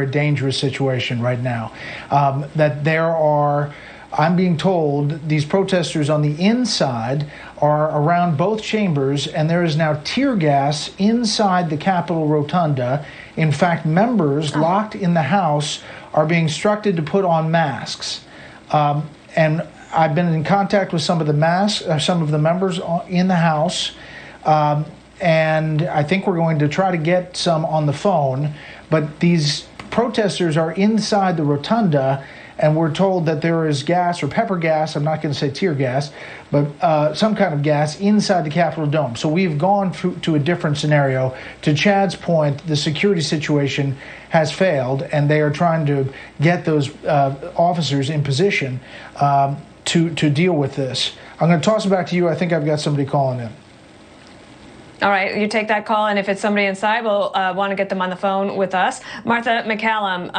a dangerous situation right now. That there are, I'm being told, these protesters on the inside are around both chambers, and there is now tear gas inside the Capitol rotunda. In fact, members locked in the House are being instructed to put on masks. And I've been in contact with some of the members in the House, and I think we're going to try to get some on the phone. But these protesters are inside the rotunda, and we're told that there is gas or pepper gas, I'm not going to say tear gas, but some kind of gas inside the Capitol dome. So we've gone to a different scenario. To Chad's point, the security situation has failed, and they are trying to get those officers in position to deal with this. I'm going to toss it back to you. I think I've got somebody calling in. All right, you take that call, and if it's somebody inside, we'll want to get them on the phone with us. Martha McCallum,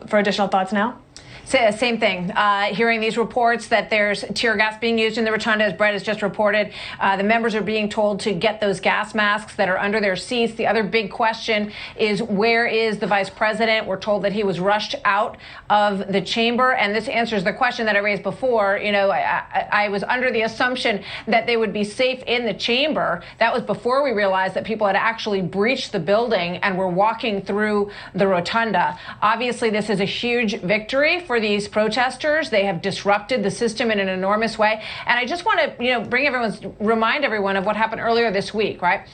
for additional thoughts now. Same thing. Hearing these reports that there's tear gas being used in the rotunda, as Brett has just reported. The members are being told to get those gas masks that are under their seats. The other big question is, where is the vice president? We're told that he was rushed out of the chamber. And this answers the question that I raised before. You know, I was under the assumption that they would be safe in the chamber. That was before we realized that people had actually breached the building and were walking through the rotunda. Obviously, this is a huge victory for these protesters. They have disrupted the system in an enormous way. And I just want to, remind everyone of what happened earlier this week, right?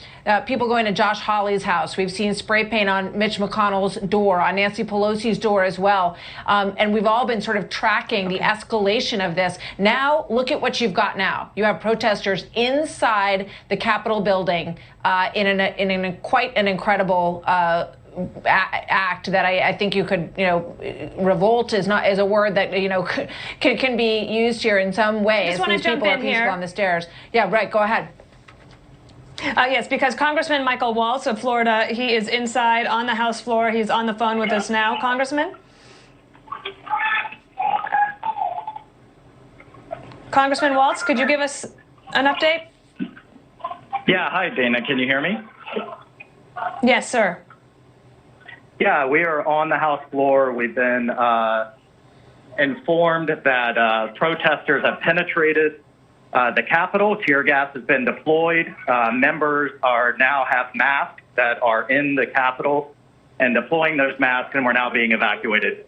People going to Josh Hawley's house. We've seen spray paint on Mitch McConnell's door, on Nancy Pelosi's door as well. And we've all been sort of tracking the escalation of this. Now, look at what you've got now. You have protesters inside the Capitol building in quite an incredible act that I think you could, revolt is a word that, can be used here in some ways. I just want to jump in here. On the stairs. Yeah, right. Go ahead. Yes, because Congressman Michael Waltz of Florida, he is inside on the House floor. He's on the phone with us now. Congressman? Congressman Waltz, could you give us an update? Yeah. Hi, Dana. Can you hear me? Yes, sir. Yeah, we are on the House floor. We've been informed that protesters have penetrated the Capitol. Tear gas has been deployed. Members now have masks that are in the Capitol and deploying those masks, and we're now being evacuated.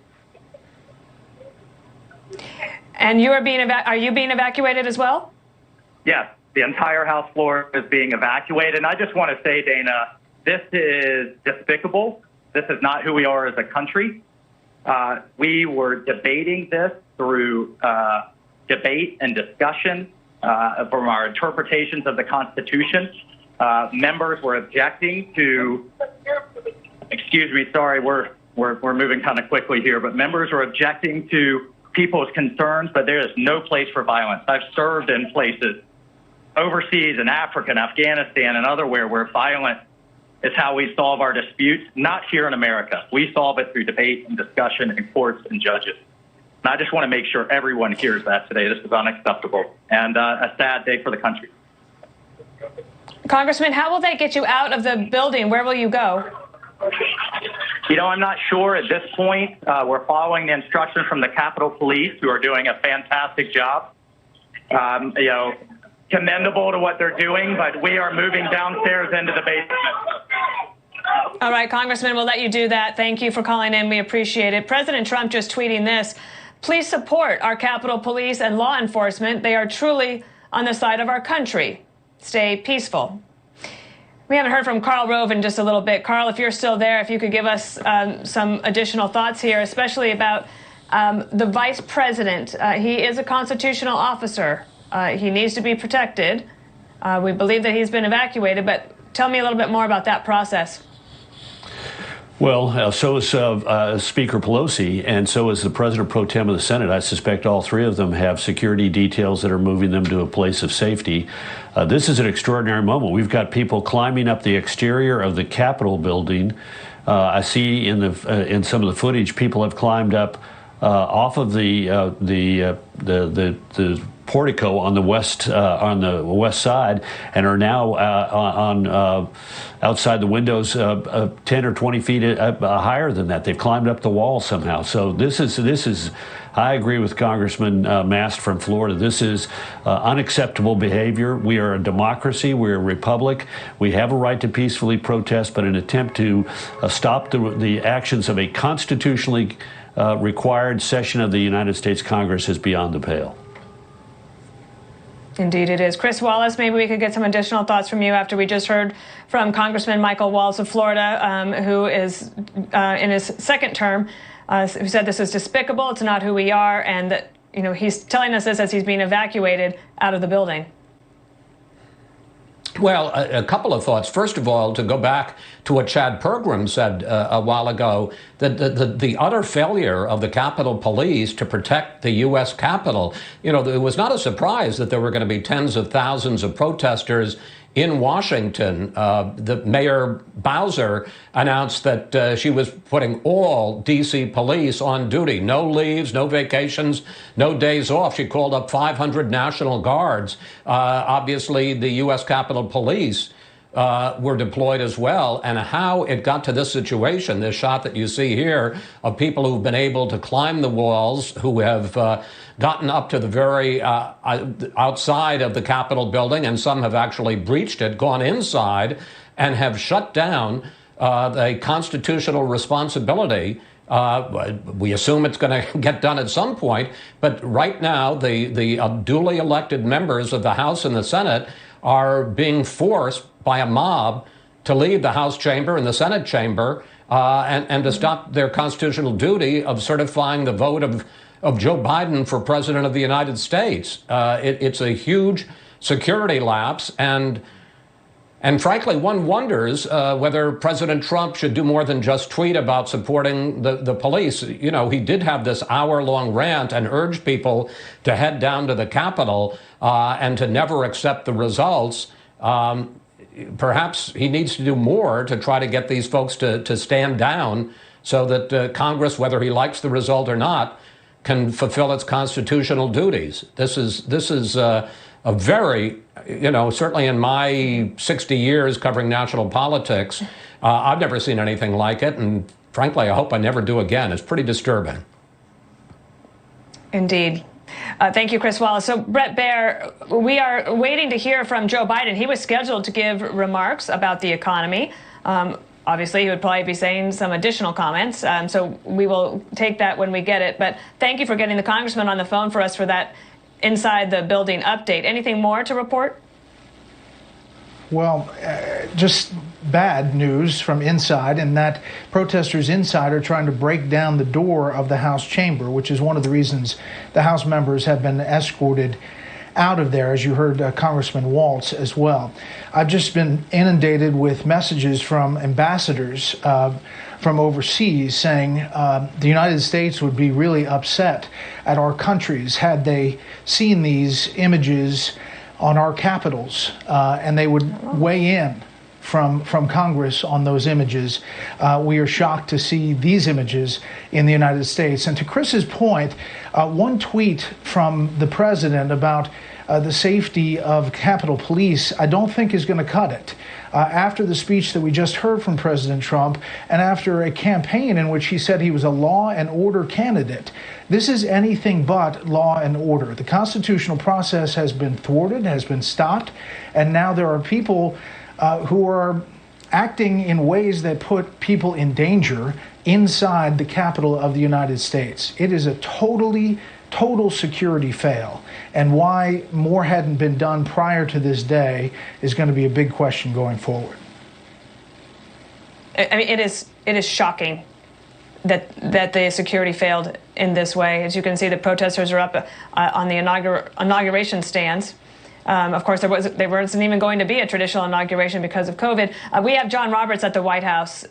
And are you being evacuated as well? Yes, the entire House floor is being evacuated. And I just want to say, Dana, this is despicable. This is not who we are as a country. We were debating this through debate and discussion from our interpretations of the Constitution. Members were objecting to, excuse me, sorry, we're moving kind of quickly here, but members were objecting to people's concerns, but there is no place for violence. I've served in places overseas in Africa and Afghanistan and otherwhere where violence is how we solve our disputes, not here in America. We solve it through debate and discussion in courts and judges. And I just want to make sure everyone hears that today. This is unacceptable and a sad day for the country. Congressman, how will they get you out of the building? Where will you go? I'm not sure at this point. We're following the instructions from the Capitol Police, who are doing a fantastic job. Commendable to what they're doing, but we are moving downstairs into the basement. All right, Congressman, we'll let you do that. Thank you for calling in. We appreciate it. President Trump just tweeting this. Please support our Capitol Police and law enforcement. They are truly on the side of our country. Stay peaceful. We haven't heard from Karl Rove in just a little bit. Karl, if you're still there, if you could give us some additional thoughts here, especially about the vice president. He is a constitutional officer. He needs to be protected. We believe that he's been evacuated, but tell me a little bit more about that process. Well, so is Speaker Pelosi, and so is the President Pro Tem of the Senate. I suspect all three of them have security details that are moving them to a place of safety. This is an extraordinary moment. We've got people climbing up the exterior of the Capitol building. I see in some of the footage, people have climbed up off of the portico on the west side, and are now outside the windows 10 or 20 feet higher than that. They've climbed up the wall somehow. So this is. I agree with Congressman Mast from Florida. This is unacceptable behavior. We are a democracy. We're a republic. We have a right to peacefully protest, but an attempt to stop the actions of a constitutionally required session of the United States Congress is beyond the pale. Indeed it is. Chris Wallace, maybe we could get some additional thoughts from you after we just heard from Congressman Michael Waltz of Florida, who is in his second term, who said this is despicable, it's not who we are, and that, you know, he's telling us this as he's being evacuated out of the building. Well, a couple of thoughts. First of all, to go back to what Chad Pergram said a while ago, that the utter failure of the Capitol Police to protect the U.S. Capitol. You know, it was not a surprise that there were going to be tens of thousands of protesters in Washington. The Mayor Bowser announced that she was putting all D.C. police on duty. No leaves, no vacations, no days off. She called up 500 National Guards. Obviously, the U.S. Capitol Police were deployed as well. And how it got to this situation, this shot that you see here of people who've been able to climb the walls, who have gotten up to the very outside of the Capitol building, and some have actually breached it, gone inside, and have shut down the constitutional responsibility. We assume it's going to get done at some point, but right now the duly elected members of the House and the Senate are being forced by a mob to leave the House chamber and the Senate chamber and to stop their constitutional duty of certifying the vote of Joe Biden for president of the United States. It's a huge security lapse, and frankly, one wonders whether President Trump should do more than just tweet about supporting the police. You know, he did have this hour-long rant and urged people to head down to the Capitol and to never accept the results. Perhaps he needs to do more to try to get these folks to stand down so that Congress, whether he likes the result or not, can fulfill its constitutional duties. This is a very, you know, certainly in my 60 years covering national politics, I've never seen anything like it, and frankly, I hope I never do again. It's pretty disturbing. Indeed. Thank you, Chris Wallace. So, Brett Baer, we are waiting to hear from Joe Biden. He was scheduled to give remarks about the economy. Obviously, he would probably be saying some additional comments, so we will take that when we get it. But thank you for getting the congressman on the phone for us for that inside the building update. Anything more to report? Well, just bad news from inside, and that protesters inside are trying to break down the door of the House chamber, which is one of the reasons the House members have been escorted out of there, as you heard Congressman Waltz as well. I've just been inundated with messages from ambassadors from overseas saying the United States would be really upset at our countries had they seen these images on our capitals, and they would weigh in from Congress on those images. We are shocked to see these images in the United States. And to Chris's point, one tweet from the president about the safety of Capitol Police, I don't think is going to cut it. After the speech that we just heard from President Trump, and after a campaign in which he said he was a law and order candidate, this is anything but law and order. The constitutional process has been thwarted, has been stopped, and now there are people who are acting in ways that put people in danger inside the Capitol of the United States. It is a total security fail. And why more hadn't been done prior to this day is going to be a big question going forward. I mean, it is shocking that the security failed in this way. As you can see, the protesters are up on the inauguration stands. Of course, there wasn't even going to be a traditional inauguration because of COVID. We have John Roberts at the White House.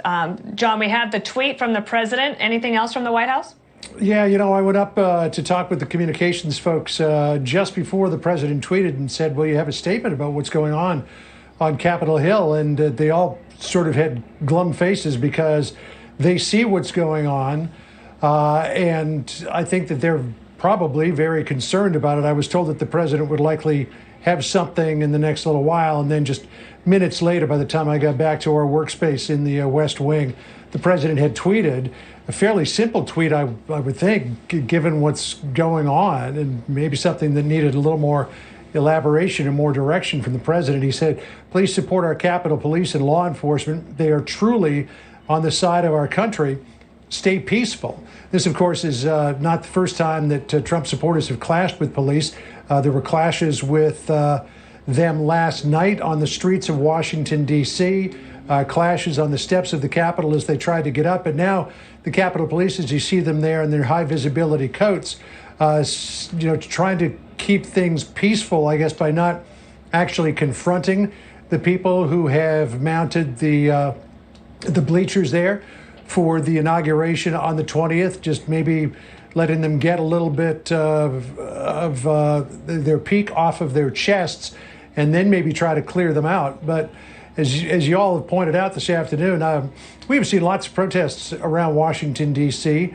John, we have the tweet from the president. Anything else from the White House? Yeah, you know, I went up to talk with the communications folks just before the president tweeted and said, well, you have a statement about what's going on Capitol Hill. And they all sort of had glum faces because they see what's going on. And I think that they're probably very concerned about it. I was told that the president would likely have something in the next little while, and then just minutes later, by the time I got back to our workspace in the West Wing, the president had tweeted a fairly simple tweet, I would think, given what's going on, and maybe something that needed a little more elaboration and more direction from the president. He said, "Please support our Capitol Police and law enforcement. They are truly on the side of our country. Stay peaceful." This, of course, is not the first time that Trump supporters have clashed with police. There were clashes with them last night on the streets of Washington, D.C., clashes on the steps of the Capitol as they tried to get up. And now the Capitol Police, as you see them there in their high visibility coats, trying to keep things peaceful, I guess, by not actually confronting the people who have mounted the bleachers there for the inauguration on the 20th, just maybe letting them get a little bit of their peak off of their chests and then maybe try to clear them out. But as you all have pointed out this afternoon, we've seen lots of protests around Washington, D.C.,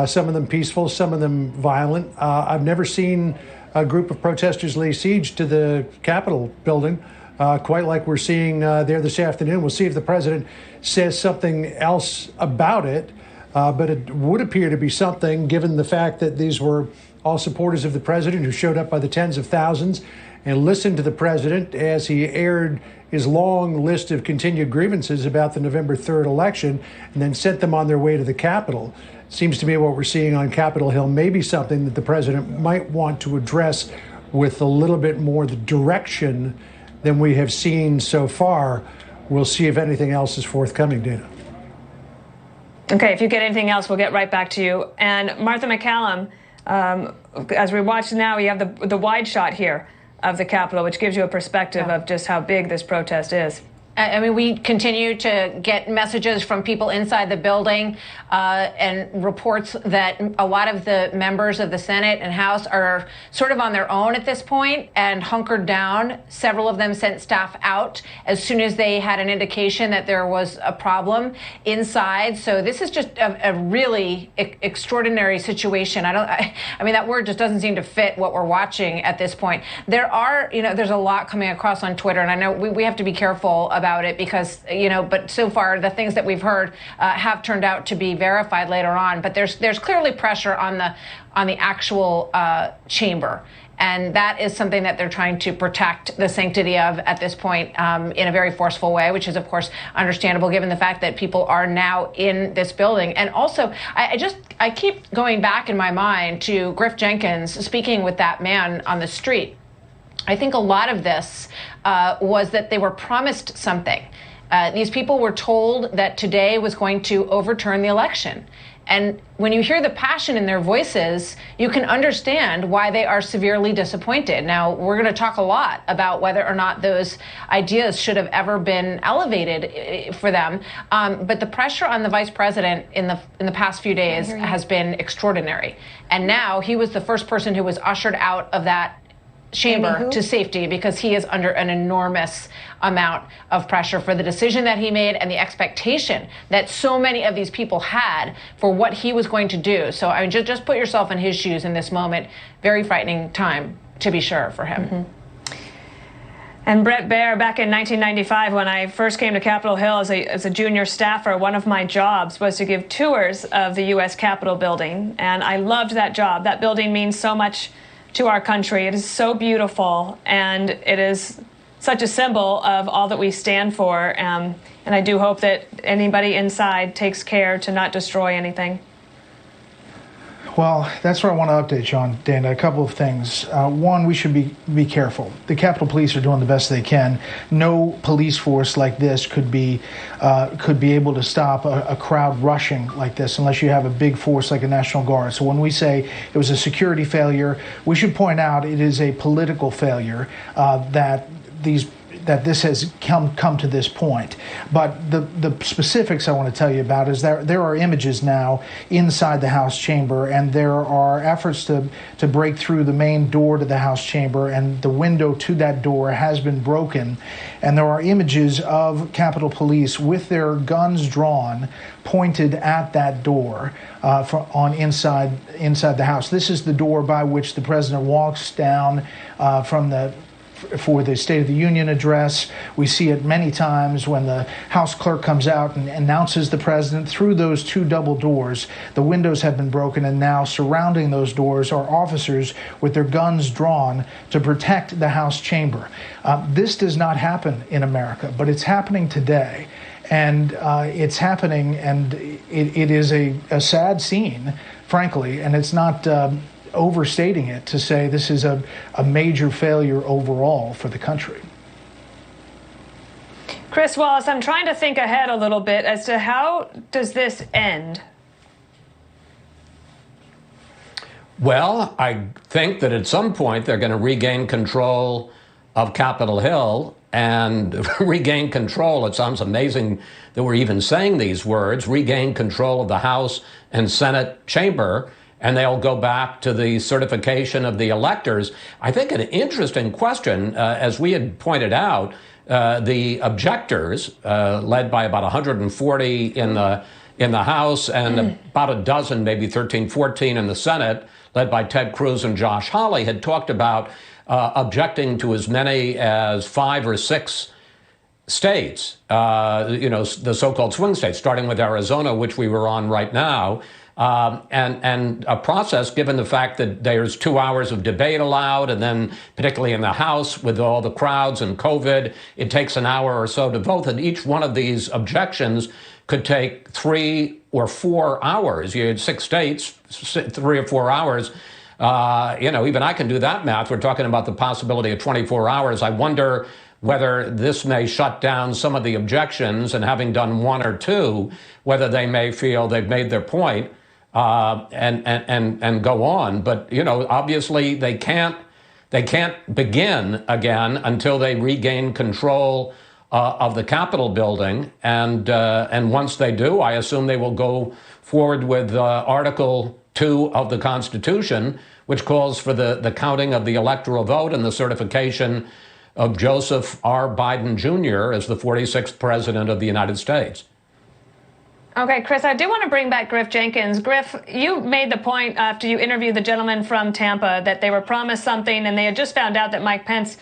some of them peaceful, some of them violent. I've never seen a group of protesters lay siege to the Capitol building, quite like we're seeing there this afternoon. We'll see if the president says something else about it, but it would appear to be something, given the fact that these were all supporters of the president who showed up by the tens of thousands and listened to the president as he aired his long list of continued grievances about the November 3rd election and then sent them on their way to the Capitol. Seems to me what we're seeing on Capitol Hill may be something that the president might want to address with a little bit more the direction than we have seen so far. We'll see if anything else is forthcoming, Dana. Okay, if you get anything else, we'll get right back to you. And Martha McCallum, as we watch now, you have the wide shot here of the Capitol, which gives you a perspective of just how big this protest is. I mean, we continue to get messages from people inside the building and reports that a lot of the members of the Senate and House are sort of on their own at this point and hunkered down. Several of them sent staff out as soon as they had an indication that there was a problem inside. So this is just a really extraordinary situation. I mean, that word just doesn't seem to fit what we're watching at this point. There's a lot coming across on Twitter, and I know we have to be careful about it because, but so far the things that we've heard have turned out to be verified later on. But there's clearly pressure on the actual chamber. And that is something that they're trying to protect the sanctity of at this point in a very forceful way, which is, of course, understandable given the fact that people are now in this building. And also, I keep going back in my mind to Griff Jenkins speaking with that man on the street. I think a lot of this was that they were promised something. These people were told that today was going to overturn the election. And when you hear the passion in their voices, you can understand why they are severely disappointed. Now, we're going to talk a lot about whether or not those ideas should have ever been elevated for them. But the pressure on the vice president in the past few days has been extraordinary. And now he was the first person who was ushered out of that chamber to safety because he is under an enormous amount of pressure for the decision that he made and the expectation that so many of these people had for what he was going to do. So I mean, just put yourself in his shoes in this moment. Very frightening time, to be sure, for him. Mm-hmm. And Brett Baer, back in 1995, when I first came to Capitol Hill as a junior staffer, one of my jobs was to give tours of the U.S. Capitol building. And I loved that job. That building means so much to our country. It is so beautiful, and it is such a symbol of all that we stand for. And I do hope that anybody inside takes care to not destroy anything. Well, that's where I want to update you on, Dana. A couple of things. One, we should be careful. The Capitol Police are doing the best they can. No police force like this could be able to stop a crowd rushing like this unless you have a big force like a National Guard. So when we say it was a security failure, we should point out it is a political failure that these that this has come to this point. But the specifics I want to tell you about is that there are images now inside the House chamber, and there are efforts to break through the main door to the House chamber, and the window to that door has been broken. And there are images of Capitol Police with their guns drawn, pointed at that door inside the House. This is the door by which the president walks down for the State of the Union address. We see it many times when the House clerk comes out and announces the president through those two double doors. The windows have been broken, and now surrounding those doors are officers with their guns drawn to protect the House chamber. This does not happen in America, but it's happening today. And it's happening, and it is a sad scene, frankly, and it's not overstating it to say this is a major failure overall for the country. Chris Wallace, I'm trying to think ahead a little bit as to how does this end? Well, I think that at some point they're going to regain control of Capitol Hill and regain control. It sounds amazing that we're even saying these words, regain control of the House and Senate chamber, and they'll go back to the certification of the electors. I think an interesting question, as we had pointed out, the objectors, led by about 140 in the House and about a dozen, maybe 13, 14 in the Senate, led by Ted Cruz and Josh Hawley, had talked about objecting to as many as 5 or 6 states, the so-called swing states, starting with Arizona, which we were on right now. And a process, given the fact that there's 2 hours of debate allowed, and then particularly in the House with all the crowds and COVID, it takes an hour or so to vote. And each one of these objections could take 3 or 4 hours. You had 6 states, 3 or 4 hours. Even I can do that math. We're talking about the possibility of 24 hours. I wonder whether this may shut down some of the objections, and having done 1 or 2, whether they may feel they've made their point and go on. But obviously they can't begin again until they regain control of the Capitol building. And once they do, I assume they will go forward with Article 2 of the Constitution, which calls for the counting of the electoral vote and the certification of Joseph R. Biden Jr. as the 46th president of the United States. Okay, Chris, I do want to bring back Griff Jenkins. Griff, you made the point after you interviewed the gentleman from Tampa that they were promised something, and they had just found out that Mike Pence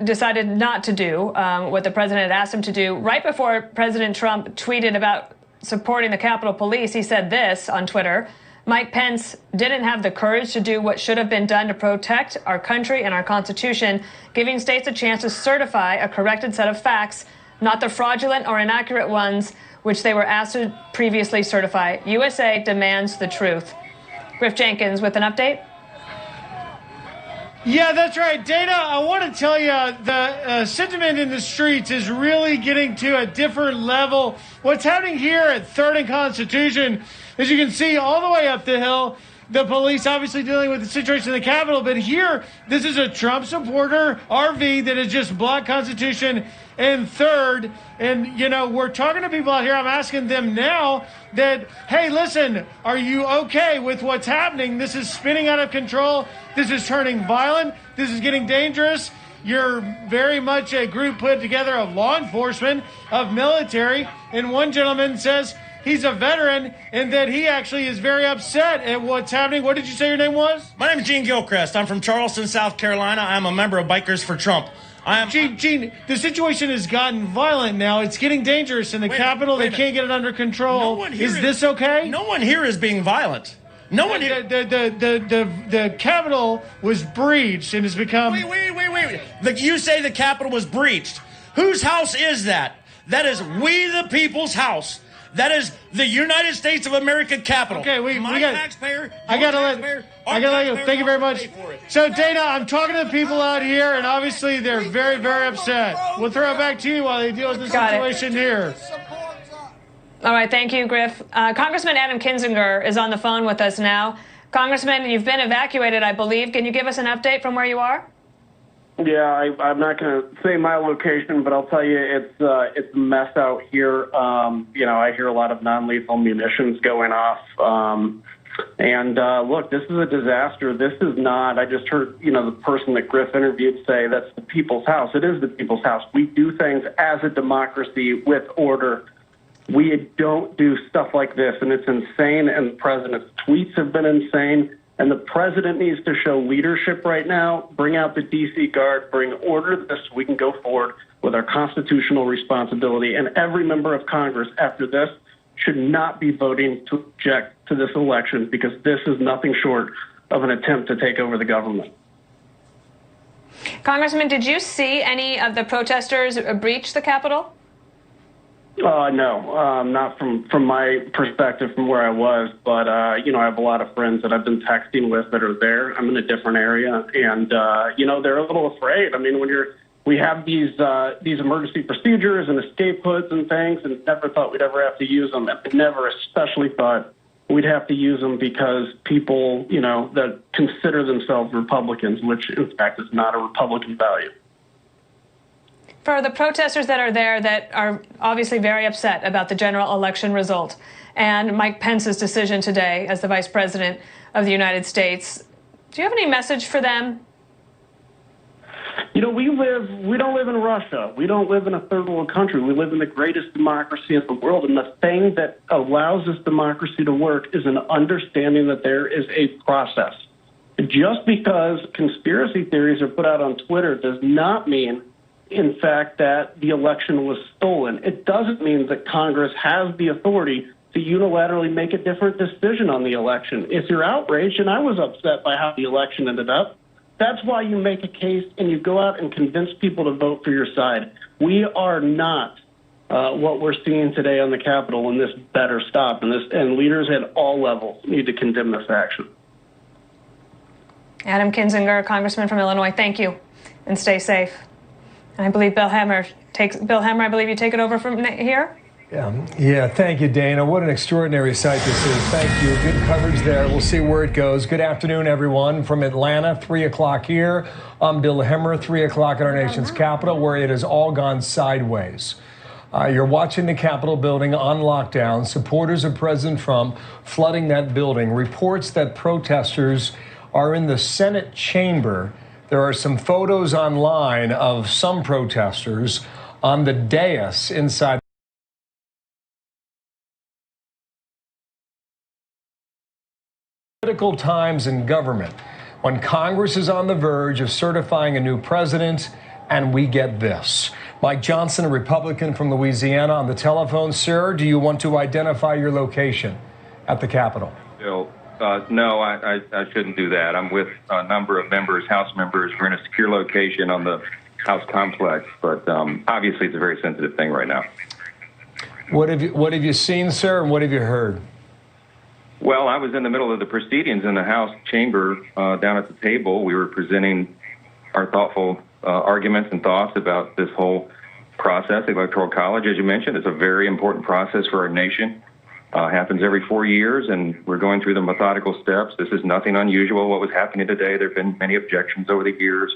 decided not to do what the president had asked him to do. Right before President Trump tweeted about supporting the Capitol Police, he said this on Twitter: Mike Pence didn't have the courage to do what should have been done to protect our country and our Constitution, giving states a chance to certify a corrected set of facts, not the fraudulent or inaccurate ones which they were asked to previously certify. USA demands the truth. Griff Jenkins with an update. Yeah, that's right. Dana, I want to tell you, the sentiment in the streets is really getting to a different level. What's happening here at 3rd and Constitution, as you can see all the way up the hill, the police obviously dealing with the situation in the Capitol, but here, this is a Trump supporter, RV, that has just blocked Constitution and 3rd. And, we're talking to people out here. I'm asking them now that, hey, listen, are you okay with what's happening? This is spinning out of control. This is turning violent. This is getting dangerous. You're very much a group put together of law enforcement, of military. And one gentleman says he's a veteran and that he actually is very upset at what's happening. What did you say your name was? My name is Gene Gilchrist. I'm from Charleston, South Carolina. I'm a member of Bikers for Trump. Gene, the situation has gotten violent now. It's getting dangerous in the Capitol. They can't get it under control. Is this okay? No one here is being violent. No one here. The Capitol was breached and has become... Wait. You say the Capitol was breached. Whose house is that? That is we the people's house. That is the United States of America Capitol. Okay, we got taxpayer. I gotta let you. Thank you very much. So, Dana, I'm talking to the people out here, and obviously they're very, very upset. We'll throw it back to you while they deal with the situation here. All right, thank you, Griff. Congressman Adam Kinzinger is on the phone with us now. Congressman, you've been evacuated, I believe. Can you give us an update from where you are? Yeah, I'm not going to say my location, but I'll tell you it's a mess out here. I hear a lot of non-lethal munitions going off. Look, this is a disaster. This is not, I just heard, the person that Griff interviewed say that's the people's house. It is the people's house. We do things as a democracy with order. We don't do stuff like this, and it's insane, and the president's tweets have been insane. And the president needs to show leadership right now, bring out the D.C. Guard, bring order to this so we can go forward with our constitutional responsibility. And every member of Congress after this should not be voting to object to this election, because this is nothing short of an attempt to take over the government. Congressman, did you see any of the protesters breach the Capitol? No, not from my perspective, from where I was. But, I have a lot of friends that I've been texting with that are there. I'm in a different area. And, they're a little afraid. I mean, we have these emergency procedures and escape hoods and things, and never thought we'd ever have to use them. And never especially thought we'd have to use them because people, that consider themselves Republicans, which in fact is not a Republican value. For the protesters that are there that are obviously very upset about the general election result and Mike Pence's decision today as the Vice President of the United States, do you have any message for them? We don't live in Russia. We don't live in a third world country. We live in the greatest democracy in the world. And the thing that allows this democracy to work is an understanding that there is a process. Just because conspiracy theories are put out on Twitter does not mean, in fact, that the election was stolen. It doesn't mean that Congress has the authority to unilaterally make a different decision on the election. If you're outraged, and I was upset by how the election ended up, that's why you make a case and you go out and convince people to vote for your side. We are not what we're seeing today on the Capitol, and this better stop. And leaders at all levels need to condemn this action. Adam Kinzinger, Congressman from Illinois, thank you, and stay safe. And I believe Bill Hemmer, I believe you take it over from here? Yeah, thank you, Dana. What an extraordinary sight this is. Thank you. Good coverage there. We'll see where it goes. Good afternoon, everyone. From Atlanta, 3 o'clock here. I'm Bill Hemmer, 3 o'clock at our nation's capital, where it has all gone sideways. You're watching the Capitol building on lockdown. Supporters of President Trump flooding that building. Reports that protesters are in the Senate chamber. There are some photos online of some protesters on the dais inside. Critical times in government, when Congress is on the verge of certifying a new president, and we get this. Mike Johnson, a Republican from Louisiana, on the telephone. Sir, do you want to identify your location at the Capitol? Bill, no, I shouldn't do that. I'm with a number of members, House members. We're in a secure location on the House complex, but obviously it's a very sensitive thing right now. What have you seen, sir, and what have you heard? Well, I was in the middle of the proceedings in the House chamber down at the table. We were presenting our thoughtful arguments and thoughts about this whole process. The Electoral College, as you mentioned, is a very important process for our nation. Happens every 4 years, and we're going through the methodical steps. This is nothing unusual, what was happening today. There have been many objections over the years.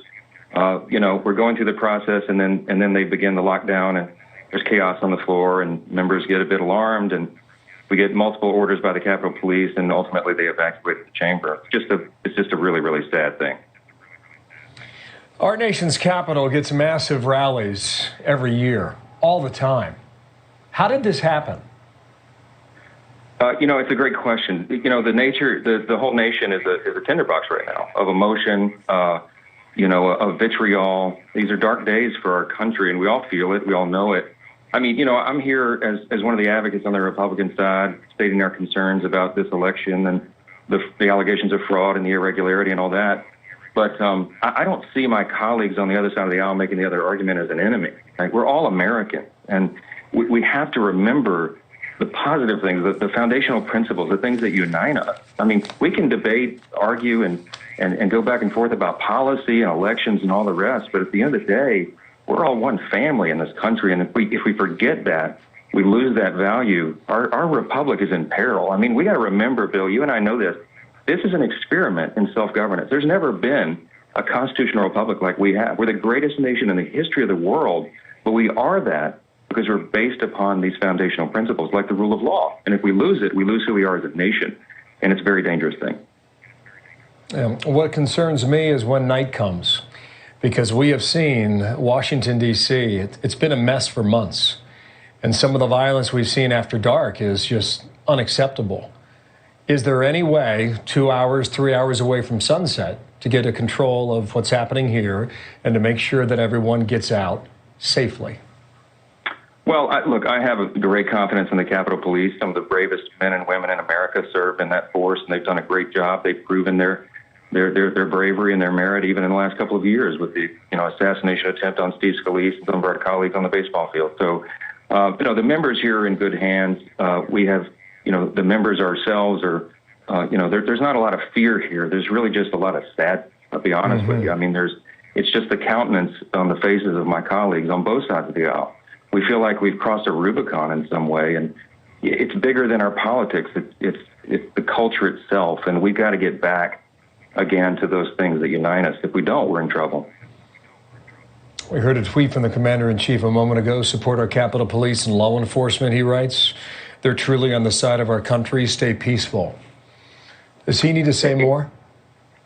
We're going through the process, and then they begin the lockdown, and there's chaos on the floor, and members get a bit alarmed, and we get multiple orders by the Capitol Police, and ultimately they evacuate the chamber. It's just a really, really sad thing. Our nation's capital gets massive rallies every year, all the time. How did this happen? It's a great question. The whole nation is a tinderbox right now of emotion, of vitriol. These are dark days for our country, and we all feel it. We all know it. I mean, I'm here as one of the advocates on the Republican side, stating our concerns about this election and the allegations of fraud and the irregularity and all that. But I don't see my colleagues on the other side of the aisle making the other argument as an enemy. Like, we're all American, and we have to remember the positive things, the foundational principles, the things that unite us. I mean, we can debate, argue, and go back and forth about policy and elections and all the rest, but at the end of the day, we're all one family in this country, and if we forget that, we lose that value. Our republic is in peril. I mean, we got to remember, Bill, you and I know this. This is an experiment in self-governance. There's never been a constitutional republic like we have. We're the greatest nation in the history of the world, but we are that because we're based upon these foundational principles like the rule of law. And if we lose it, we lose who we are as a nation. And it's a very dangerous thing. What concerns me is when night comes, because we have seen Washington, D.C., it's been a mess for months. And some of the violence we've seen after dark is just unacceptable. Is there any way 2 hours, 3 hours away from sunset to get a control of what's happening here and to make sure that everyone gets out safely? Well, look, I have a great confidence in the Capitol Police. Some of the bravest men and women in America served in that force, and they've done a great job. They've proven their bravery and their merit even in the last couple of years with the assassination attempt on Steve Scalise and some of our colleagues on the baseball field. So, the members here are in good hands. We have, the members ourselves are, there's not a lot of fear here. There's really just a lot of sadness, I'll be honest with you. I mean, it's just the countenance on the faces of my colleagues on both sides of the aisle. We feel like we've crossed a Rubicon in some way, and it's bigger than our politics. It's the culture itself, and we've got to get back again to those things that unite us. If we don't, we're in trouble. We heard a tweet from the Commander-in-Chief a moment ago, support our Capitol Police and law enforcement, he writes. They're truly on the side of our country. Stay peaceful. Does he need to say more?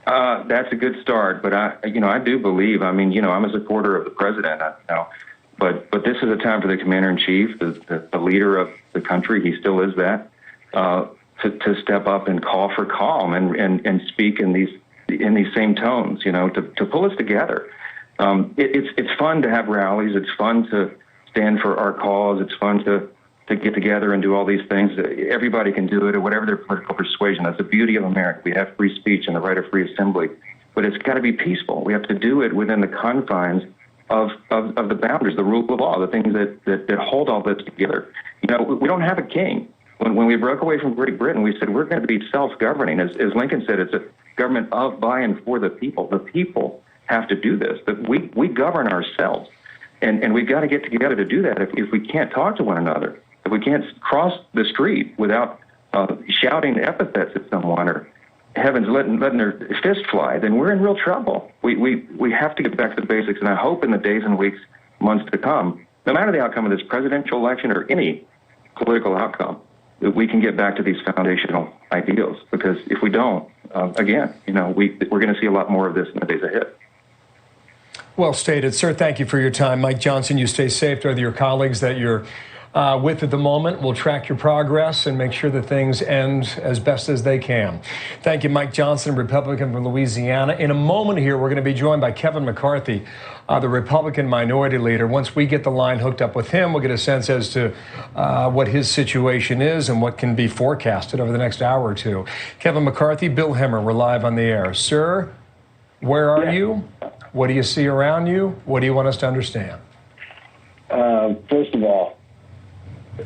That's a good start, but I do believe, I'm a supporter of the president now, but this is a time for the Commander-in-Chief, the leader of the country, he still is that, to step up and call for calm and speak in these same tones, to pull us together. It's fun to have rallies. It's fun to stand for our cause. It's fun to get together and do all these things. Everybody can do it, or whatever their political persuasion. That's the beauty of America. We have free speech and the right of free assembly, but it's got to be peaceful. We have to do it within the confines of the boundaries, the rule of law, the things that hold all this together. We don't have a king. When we broke away from Great Britain, we said we're going to be self-governing. As Lincoln said, it's a government of, by, and for the people. The people have to do this. But we govern ourselves, and we've got to get together to do that. If we can't talk to one another, if we can't cross the street without shouting epithets at someone or heavens letting their fist fly, then we're in real trouble. We have to get back to the basics, and I hope in the days and weeks, months to come, no matter the outcome of this presidential election or any political outcome, that we can get back to these foundational ideals. Because if we don't, again, we're going to see a lot more of this in the days ahead. Well stated, sir. Thank you for your time. Mike Johnson, you stay safe to your colleagues that you're with at the moment. We'll track your progress and make sure that things end as best as they can. Thank you, Mike Johnson, Republican from Louisiana. In a moment here, we're going to be joined by Kevin McCarthy, the Republican minority leader. Once we get the line hooked up with him, we'll get a sense as to what his situation is and what can be forecasted over the next hour or two. Kevin McCarthy, Bill Hemmer, we're live on the air. Sir, where are you? What do you see around you? What do you want us to understand? First of all,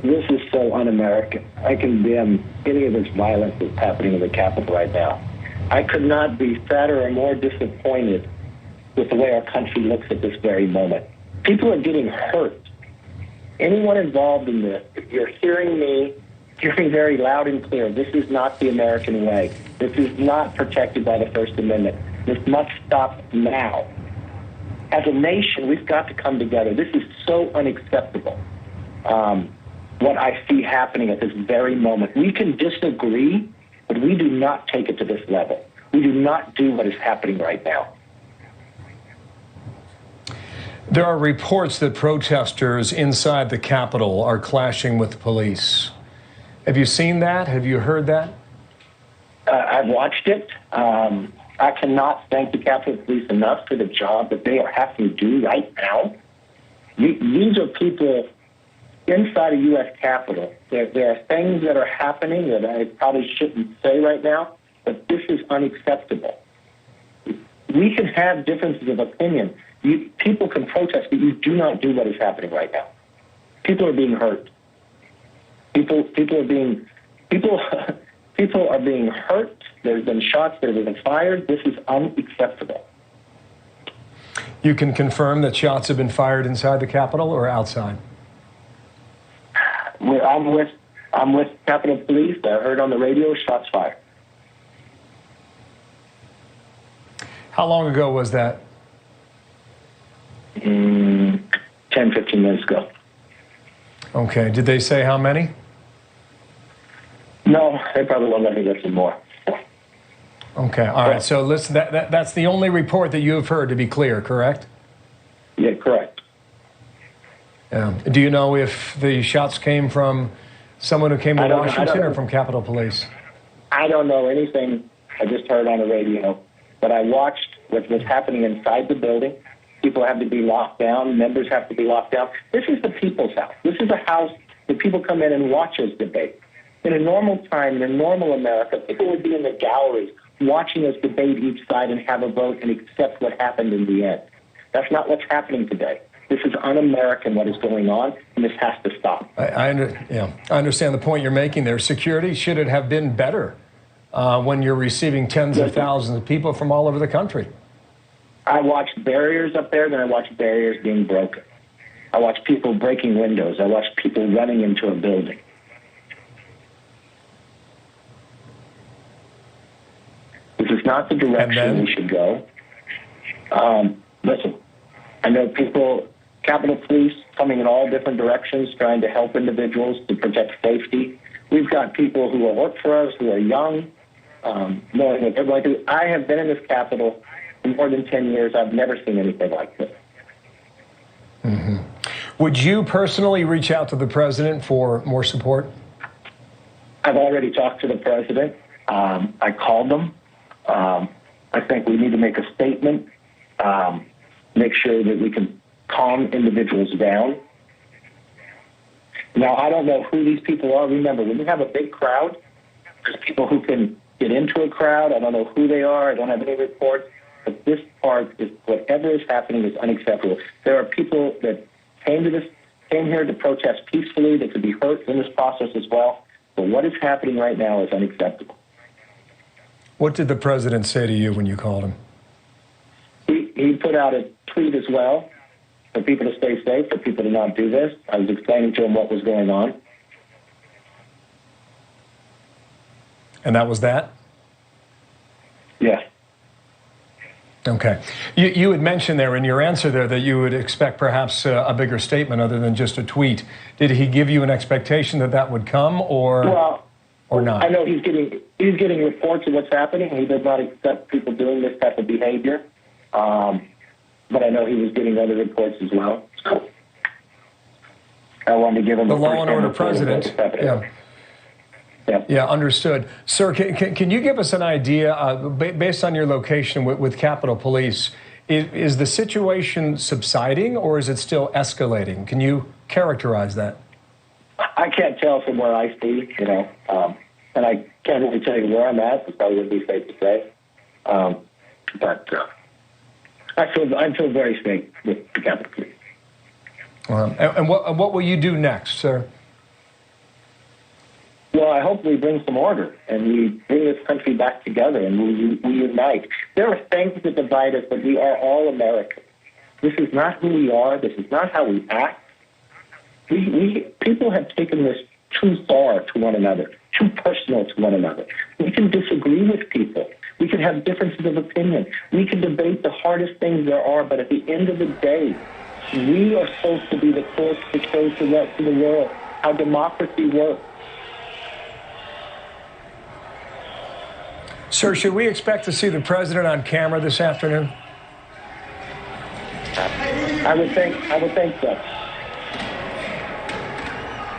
this is so un-American. I condemn any of this violence that's happening in the Capitol right now. I could not be sadder or more disappointed with the way our country looks at this very moment. People are getting hurt. Anyone involved in this, if you're hearing me, hear me very loud and clear. This is not the American way. This is not protected by the First Amendment. This must stop now. As a nation, we've got to come together. This is so unacceptable. What I see happening at this very moment. We can disagree, but we do not take it to this level. We do not do what is happening right now. There are reports that protesters inside the Capitol are clashing with the police. Have you seen that? Have you heard that? I've watched it. I cannot thank the Capitol Police enough for the job that they are having to do right now. These are people inside a U.S. Capitol. There are things that are happening that I probably shouldn't say right now, but this is unacceptable. We can have differences of opinion. People can protest, but you do not do what is happening right now. People are being hurt. People are being hurt. There's been shots that have been fired. This is unacceptable. You can confirm that shots have been fired inside the Capitol or outside? I'm with Capitol Police. I heard on the radio shots fired. How long ago was that? 10, 15 minutes ago. Okay. Did they say how many? No, they probably won't let me get some more. Okay. All right. So listen, that's the only report that you have heard, to be clear, correct? Yeah, correct. Do you know if the shots came from someone who came to Washington or from Capitol Police? I don't know anything. I just heard on the radio. But I watched what was happening inside the building. People have to be locked down. Members have to be locked down. This is the people's house. This is a house that people come in and watch us debate. In a normal time, in a normal America, people would be in the galleries watching us debate each side and have a vote and accept what happened in the end. That's not what's happening today. This is un-American what is going on, and this has to stop. I understand the point you're making there. Security, should it have been better when you're receiving tens of thousands of people from all over the country? I watched barriers up there, then I watched barriers being broken. I watched people breaking windows. I watched people running into a building. This is not the direction we should go. Listen, I know people, Capitol Police, coming in all different directions, trying to help individuals to protect safety. We've got people who work for us, who are young, knowing what they're going to do. I have been in this Capitol for more than 10 years. I've never seen anything like this. Mm-hmm. Would you personally reach out to the president for more support? I've already talked to the president. I called them. I think we need to make a statement, make sure that we can calm individuals down. Now, I don't know who these people are. Remember, when you have a big crowd, there's people who can get into a crowd. I don't know who they are. I don't have any reports. But this part is, whatever is happening is unacceptable. There are people that came here to protest peacefully. They could be hurt in this process as well. But what is happening right now is unacceptable. What did the president say to you when you called him? He put out a tweet as well for people to stay safe, for people to not do this. I was explaining to him what was going on. And that was that? Yes. Okay. You had mentioned there in your answer there that you would expect perhaps a bigger statement other than just a tweet. Did he give you an expectation that that would come or not? I know he's getting reports of what's happening. He does not accept people doing this type of behavior. But I know he was getting other reports as well. So I wanted to give him the law and order president. Yeah, understood. Sir, can you give us an idea, based on your location with Capitol Police, is the situation subsiding or is it still escalating? Can you characterize that? I can't tell from where I see, and I can't really tell you where I'm at. It's probably would be safe to say. But I feel very safe with the Capitol Police. And what will you do next, sir? Well, I hope we bring some order and we bring this country back together and we unite. There are things that divide us, but we are all Americans. This is not who we are. This is not how we act. People have taken this too far to one another, too personal to one another. We can disagree with people. We can have differences of opinion. We can debate the hardest things there are, but at the end of the day, we are supposed to be the force to show the rest of the world how democracy works. Sir, should we expect to see the president on camera this afternoon? I would think so.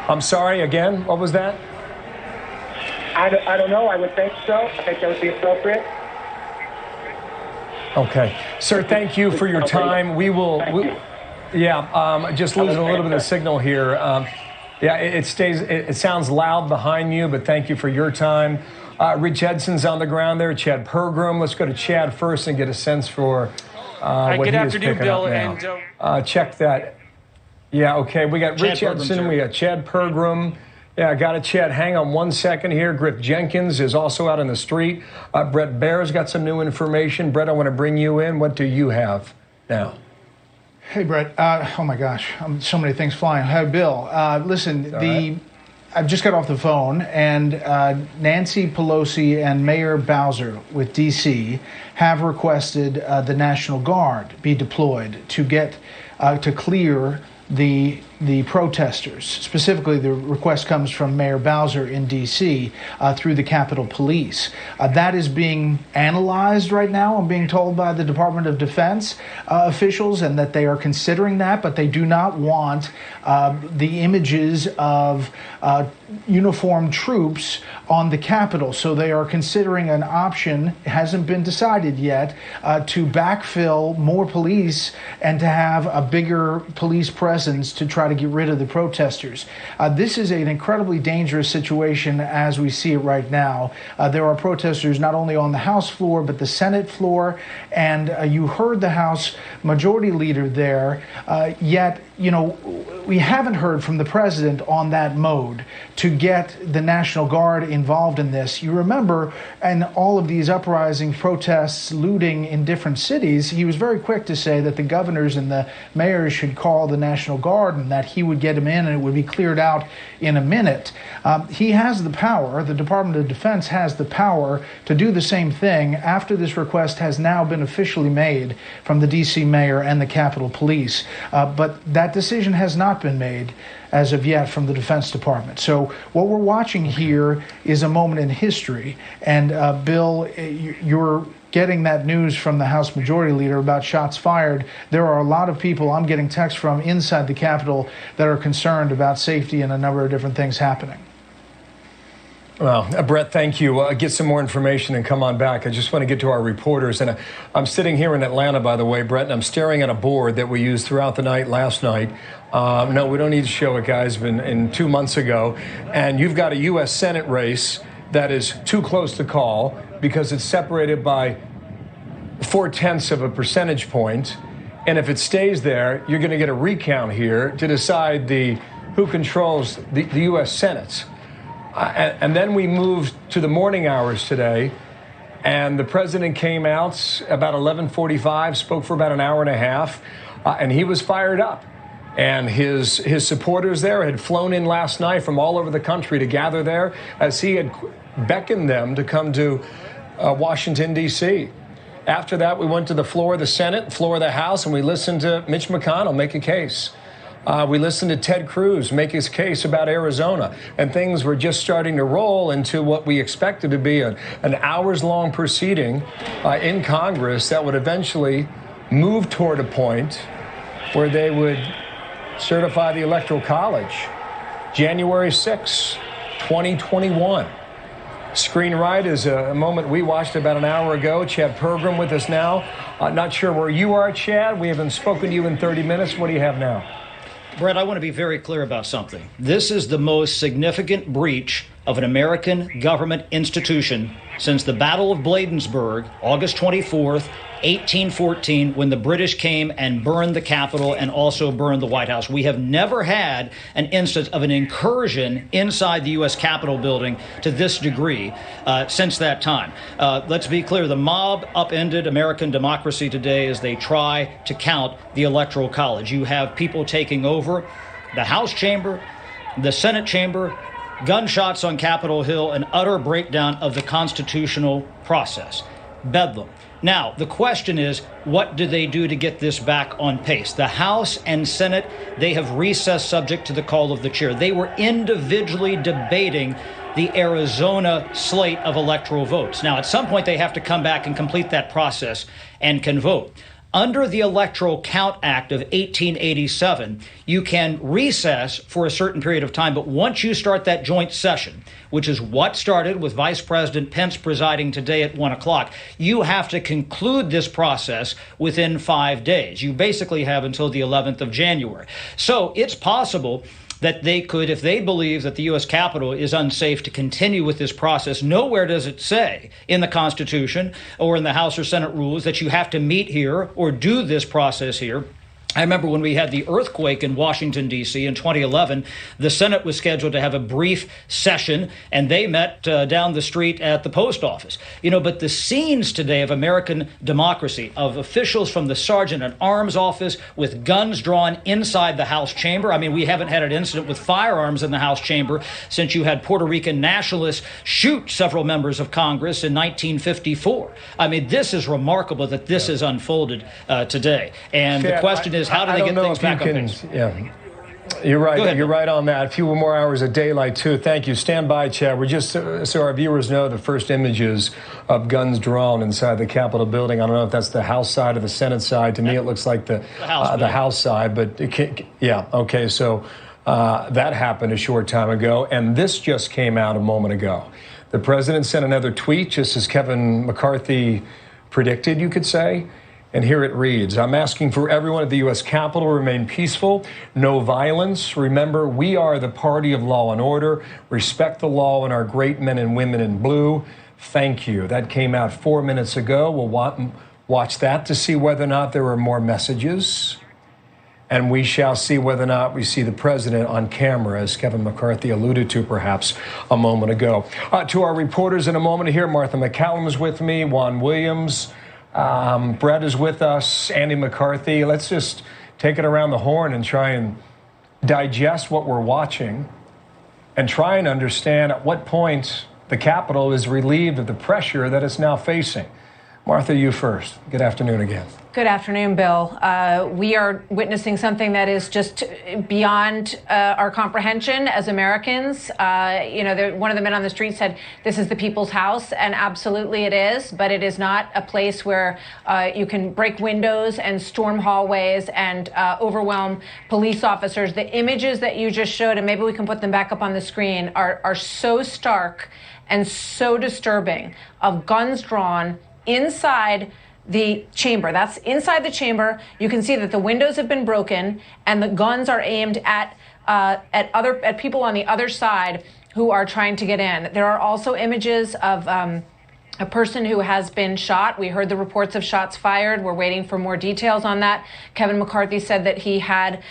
I'm sorry, again, what was that? I don't know. I would think so. I think that would be appropriate. Okay. Sir, thank you for your time. Just losing a little bit of signal here. It sounds loud behind you, but thank you for your time. Rich Edson's on the ground there. Chad Pergram. Let's go to Chad first and get a sense for what good he is afternoon, picking Bill, up now. Check that. Yeah, okay. We got Rich Edson. We got Chad Pergram. Yeah, I got it, Chad. Hang on one second here. Griff Jenkins is also out on the street. Brett Baer's got some new information. Brett, I want to bring you in. What do you have now? Hey, Brett. Oh, my gosh. So many things flying. Hey, Bill. Listen, I've just got off the phone, and Nancy Pelosi and Mayor Bowser with D.C. have requested the National Guard be deployed to get to clear the protesters. Specifically, the request comes from Mayor Bowser in D.C. Through the Capitol Police. That is being analyzed right now, I'm being told, by the Department of Defense officials, and that they are considering that, but they do not want the images of uniformed troops on the Capitol. So they are considering an option, it hasn't been decided yet, to backfill more police and to have a bigger police presence to try to get rid of the protesters. This is an incredibly dangerous situation as we see it right now. There are protesters not only on the House floor, but the Senate floor, and you heard the House Majority Leader there, yet, you know, we haven't heard from the president on that mode to get the National Guard involved in this. You remember, in all of these uprising, protests, looting in different cities, he was very quick to say that the governors and the mayors should call the National Guard and that he would get them in and it would be cleared out in a minute. He has the power, the Department of Defense has the power to do the same thing after this request has now been officially made from the D.C. mayor and the Capitol Police. But that decision has not been made as of yet from the Defense Department. So what we're watching here is a moment in history. And Bill, you're getting that news from the House Majority Leader about shots fired. There are a lot of people I'm getting texts from inside the Capitol that are concerned about safety and a number of different things happening. Well, Brett, thank you. Get some more information and come on back. I just want to get to our reporters. And I'm sitting here in Atlanta, by the way, Brett, and I'm staring at a board that we used throughout the night last night. No, we don't need to show it, guys. In 2 months ago. And you've got a U.S. Senate race that is too close to call because it's separated by 0.4 of a percentage point. And if it stays there, you're going to get a recount here to decide who controls the U.S. Senate. And then we moved to the morning hours today, and the president came out about 11:45, spoke for about an hour and a half, and he was fired up. And his supporters there had flown in last night from all over the country to gather there as he had beckoned them to come to Washington, D.C. After that, we went to the floor of the Senate, floor of the House, and we listened to Mitch McConnell make a case. We listened to Ted Cruz make his case about Arizona, and things were just starting to roll into what we expected to be an hours-long proceeding in Congress that would eventually move toward a point where they would certify the Electoral College January 6, 2021. Screen right is a moment we watched about an hour ago. Chad Pergram with us now. Not sure where you are, Chad. We haven't spoken to you in 30 minutes. What do you have now? Brett, I want to be very clear about something. This is the most significant breach of an American government institution since the Battle of Bladensburg, August 24th, 1814, when the British came and burned the Capitol and also burned the White House. We have never had an instance of an incursion inside the U.S. Capitol building to this degree since that time. Let's be clear, the mob upended American democracy today as they try to count the Electoral College. You have people taking over the House chamber, the Senate chamber, gunshots on Capitol Hill, an utter breakdown of the constitutional process. Bedlam. Now, the question is, what do they do to get this back on pace? The House and Senate, they have recessed subject to the call of the chair. They were individually debating the Arizona slate of electoral votes. Now, at some point, they have to come back and complete that process and can vote. Under the Electoral Count Act of 1887, you can recess for a certain period of time, but once you start that joint session, which is what started with Vice President Pence presiding today at 1 o'clock, you have to conclude this process within 5 days. You basically have until the 11th of January. So it's possible that they could, if they believe that the U.S. Capitol is unsafe, to continue with this process. Nowhere does it say in the Constitution or in the House or Senate rules that you have to meet here or do this process here. I remember when we had the earthquake in Washington, D.C. in 2011, the Senate was scheduled to have a brief session, and they met down the street at the post office. But the scenes today of American democracy, of officials from the Sergeant at Arms office with guns drawn inside the House chamber. I mean, we haven't had an incident with firearms in the House chamber since you had Puerto Rican nationalists shoot several members of Congress in 1954. I mean, this is remarkable that this has unfolded today. And the question is, how do they get things back on pace? Yeah. You're right. You're right on that. A few more hours of daylight, too. Thank you. Stand by, Chad. We're just so our viewers know the first images of guns drawn inside the Capitol building. I don't know if that's the House side or the Senate side. To me, it looks like the House side. But yeah, okay. So that happened a short time ago, and this just came out a moment ago. The president sent another tweet, just as Kevin McCarthy predicted, you could say. And here it reads, I'm asking for everyone at the U.S. Capitol to remain peaceful, no violence. Remember, we are the party of law and order. Respect the law and our great men and women in blue. Thank you. That came out 4 minutes ago. We'll watch that to see whether or not there are more messages. And we shall see whether or not we see the president on camera, as Kevin McCarthy alluded to perhaps a moment ago. To our reporters in a moment here, Martha McCallum is with me, Juan Williams. Brett is with us, Andy McCarthy. Let's just take it around the horn and try and digest what we're watching and try and understand at what point the Capitol is relieved of the pressure that it's now facing. Martha, you first. Good afternoon again. Good afternoon, Bill. We are witnessing something that is just beyond our comprehension as Americans. One of the men on the street said, this is the people's house, and absolutely it is, but it is not a place where you can break windows and storm hallways and overwhelm police officers. The images that you just showed, and maybe we can put them back up on the screen, are so stark and so disturbing, of guns drawn inside the chamber. That's inside the chamber. You can see that the windows have been broken and the guns are aimed at people on the other side who are trying to get in. There are also images of a person who has been shot. We heard the reports of shots fired. We're waiting for more details on that. Kevin McCarthy said that he had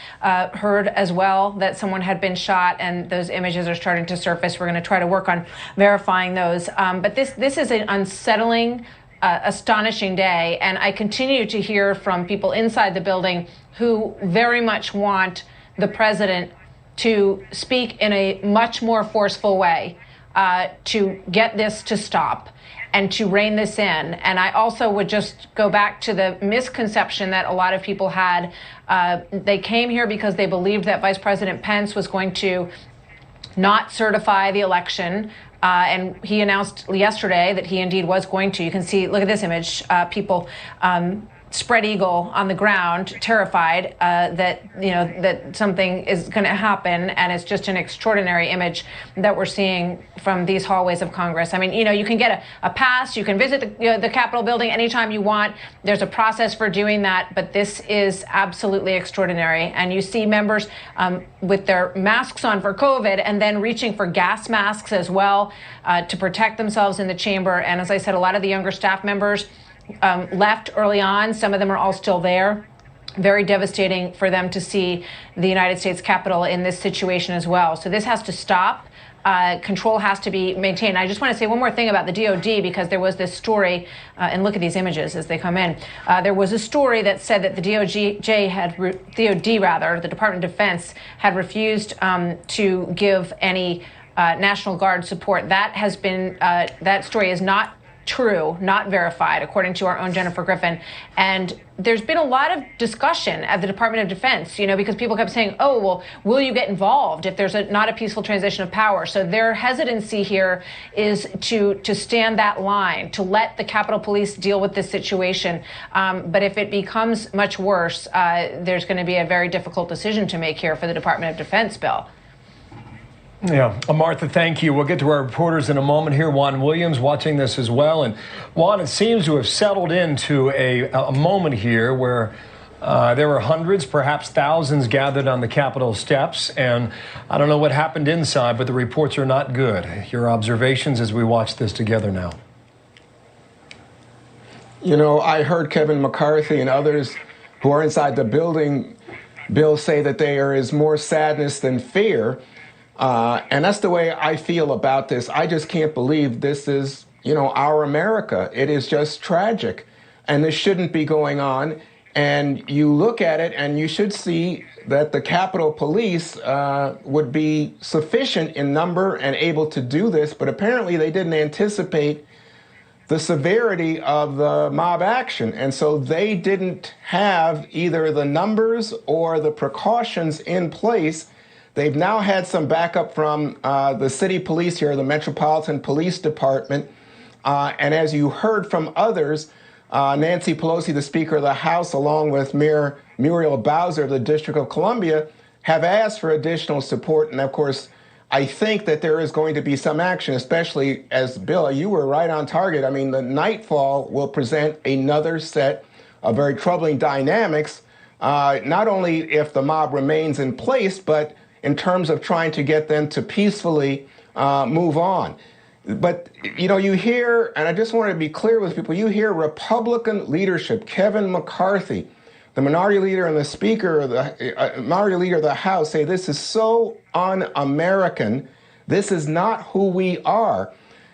heard as well that someone had been shot, and those images are starting to surface. We're going to try to work on verifying those. But this is an unsettling, astonishing day, and I continue to hear from people inside the building who very much want the president to speak in a much more forceful way to get this to stop and to rein this in. And I also would just go back to the misconception that a lot of people had. They came here because they believed that Vice President Pence was going to not certify the election. And he announced yesterday that he indeed was going to. You can see, look at this image, people spread eagle on the ground, terrified that something is going to happen. And it's just an extraordinary image that we're seeing from these hallways of Congress. I mean, you can get a pass. You can visit the Capitol building anytime you want. There's a process for doing that. But this is absolutely extraordinary. And you see members with their masks on for COVID and then reaching for gas masks as well to protect themselves in the chamber. And as I said, a lot of the younger staff members left early on. Some of them are all still there. Very devastating for them to see the United States Capitol in this situation as well. So this has to stop. Control has to be maintained. I just want to say one more thing about the DOD, because there was this story, and look at these images as they come in. There was a story that said that the the Department of Defense had refused to give any National Guard support. That has been, that story is not true, not verified, according to our own Jennifer Griffin. And there's been a lot of discussion at the Department of Defense, because people kept saying, oh, well, will you get involved if there's not a peaceful transition of power? So their hesitancy here is to stand that line, to let the Capitol Police deal with this situation. But if it becomes much worse, there's going to be a very difficult decision to make here for the Department of Defense, Bill. Yeah. Martha, thank you. We'll get to our reporters in a moment here. Juan Williams watching this as well. And Juan, it seems to have settled into a moment here where there were hundreds, perhaps thousands gathered on the Capitol steps. And I don't know what happened inside, but the reports are not good. Your observations as we watch this together now. I heard Kevin McCarthy and others who are inside the building, Bill, say that there is more sadness than fear. And that's the way I feel about this. I just can't believe this is, our America. It is just tragic. And this shouldn't be going on. And you look at it and you should see that the Capitol Police would be sufficient in number and able to do this. But apparently they didn't anticipate the severity of the mob action. And so they didn't have either the numbers or the precautions in place. They've now had some backup from the city police here, the Metropolitan Police Department. And as you heard from others, Nancy Pelosi, the Speaker of the House, along with Mayor Muriel Bowser of the District of Columbia, have asked for additional support. And of course, I think that there is going to be some action, especially as, Bill, you were right on target. I mean, the nightfall will present another set of very troubling dynamics, not only if the mob remains in place, but in terms of trying to get them to peacefully move on. But, you hear, and I just want to be clear with people, you hear Republican leadership, Kevin McCarthy, the minority leader and the Speaker of the minority leader of the House, say this is so un-American. This is not who we are.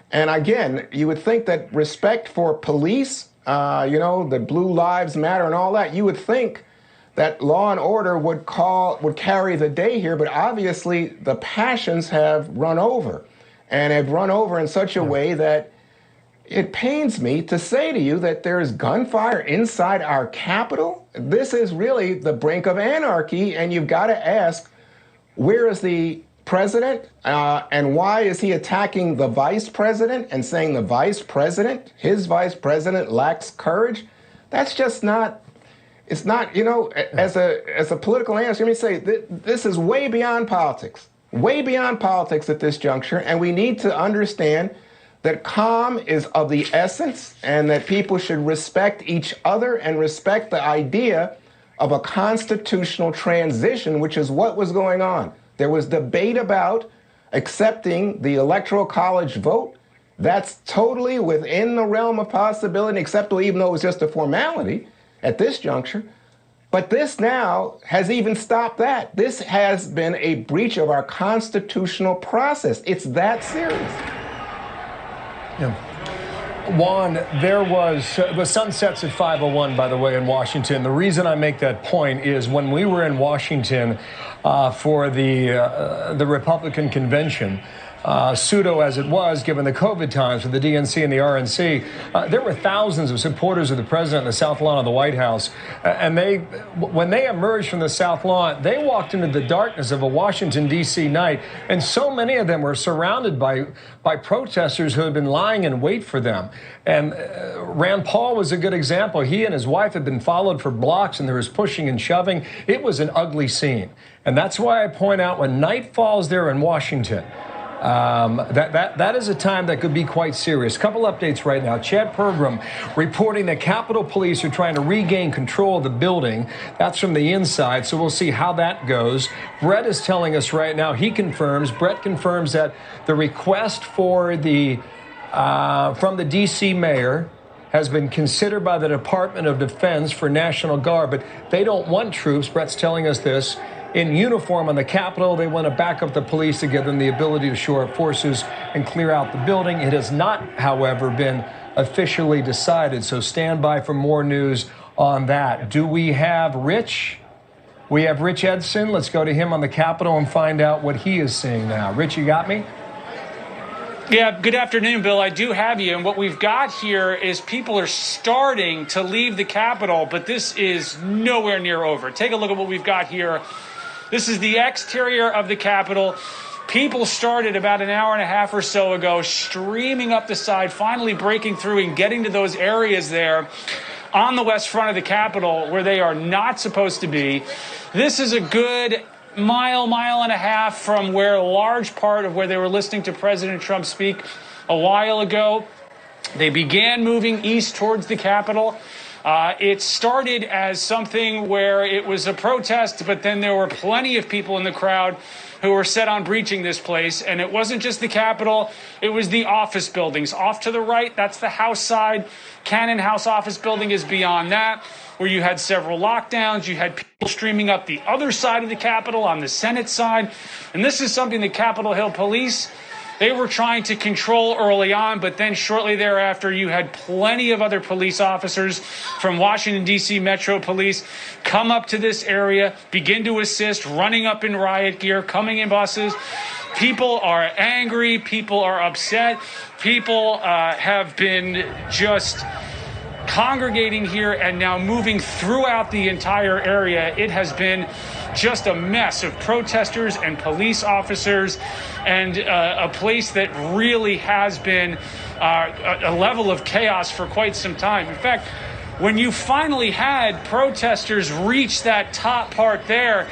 And again, you would think that respect for police, the Blue Lives Matter and all that, you would think that law and order would carry the day here. But obviously, the passions have run over, and have run over in such a way that it pains me to say to you that there is gunfire inside our Capitol. This is really the brink of anarchy, and you've got to ask, where is the president, and why is he attacking the vice president and saying the vice president, his vice president, lacks courage? That's just not. It's not. As a political analyst, let me say this is way beyond politics, way beyond politics at this juncture, and we need to understand that calm is of the essence and that people should respect each other and respect the idea of a constitutional transition, which is what was going on. There was debate about accepting the Electoral College vote. That's totally within the realm of possibility, acceptable, even though it was just a formality at this juncture. But this now has even stopped that. This has been a breach of our constitutional process. It's that serious. Yeah. Juan, there was the sun sets at 5:01, by the way, in Washington. The reason I make that point is when we were in Washington for the Republican convention, pseudo as it was, given the COVID times for the DNC and the RNC, there were thousands of supporters of the president on the South Lawn of the White House. And when they emerged from the South Lawn, they walked into the darkness of a Washington, D.C. night. And so many of them were surrounded by protesters who had been lying in wait for them. And Rand Paul was a good example. He and his wife had been followed for blocks, and there was pushing and shoving. It was an ugly scene. And that's why I point out when night falls there in Washington, that is a time that could be quite serious. Couple updates right now. Chad Pergram reporting that Capitol Police are trying to regain control of the building. That's from the inside, so we'll see how that goes. Brett is telling us right now, Brett confirms that the request for from the D.C. mayor has been considered by the Department of Defense for National Guard, but they don't want troops. Brett's telling us this. In uniform on the Capitol, they want to back up the police to give them the ability to shore up forces and clear out the building. It has not, however, been officially decided, so stand by for more news on that. Do we have Rich? We have Rich Edson. Let's go to him on the Capitol and find out what he is seeing now. Rich, you got me? Yeah, good afternoon, Bill. I do have you. And what we've got here is people are starting to leave the Capitol, but this is nowhere near over. Take a look at what we've got here. This is the exterior of the Capitol. People started about an hour and a half or so ago streaming up the side, finally breaking through and getting to those areas there on the west front of the Capitol where they are not supposed to be. This is a good mile and a half from where a large part of where they were listening to President Trump speak a while ago. They began moving east towards the Capitol. It started as something where it was a protest, but then there were plenty of people in the crowd who were set on breaching this place. And it wasn't just the Capitol, it was the office buildings. Off to the right, that's the House side. Cannon House office building is beyond that, where you had several lockdowns. You had people streaming up the other side of the Capitol on the Senate side. And this is something the Capitol Hill police, they were trying to control early on, but then shortly thereafter, you had plenty of other police officers from Washington, D.C. Metro Police come up to this area, begin to assist, running up in riot gear, coming in buses. People are angry. People are upset. People have been just congregating here and now moving throughout the entire area. It has been just a mess of protesters and police officers, and a place that really has been a level of chaos for quite some time. In fact, when you finally had protesters reach that top part there,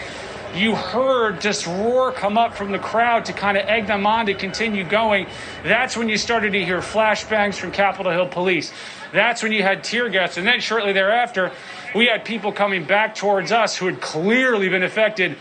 you heard just roar come up from the crowd to kind of egg them on to continue going. That's when you started to hear flashbangs from Capitol Hill police. That's when you had tear gas. And then shortly thereafter, we had people coming back towards us who had clearly been affected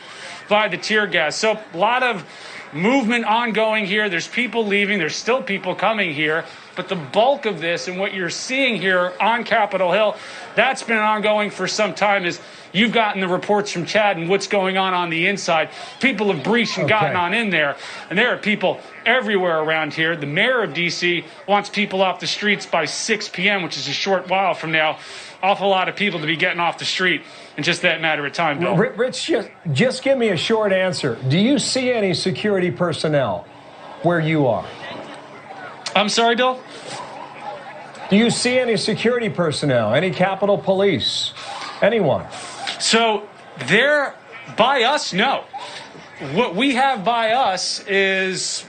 by the tear gas. So a lot of movement ongoing here. There's people leaving. There's still people coming here. But the bulk of this and what you're seeing here on Capitol Hill, that's been ongoing for some time. Is you've gotten the reports from Chad and what's going on the inside. People have breached and gotten on in there. And there are people everywhere around here. The mayor of D.C. wants people off the streets by 6 p.m., which is a short while from now. Awful lot of people to be getting off the street in just that matter of time, Bill. Rich, just give me a short answer. Do you see any security personnel where you are? I'm sorry, Bill? Do you see any security personnel, any Capitol Police, anyone? So there, by us, no. What we have by us is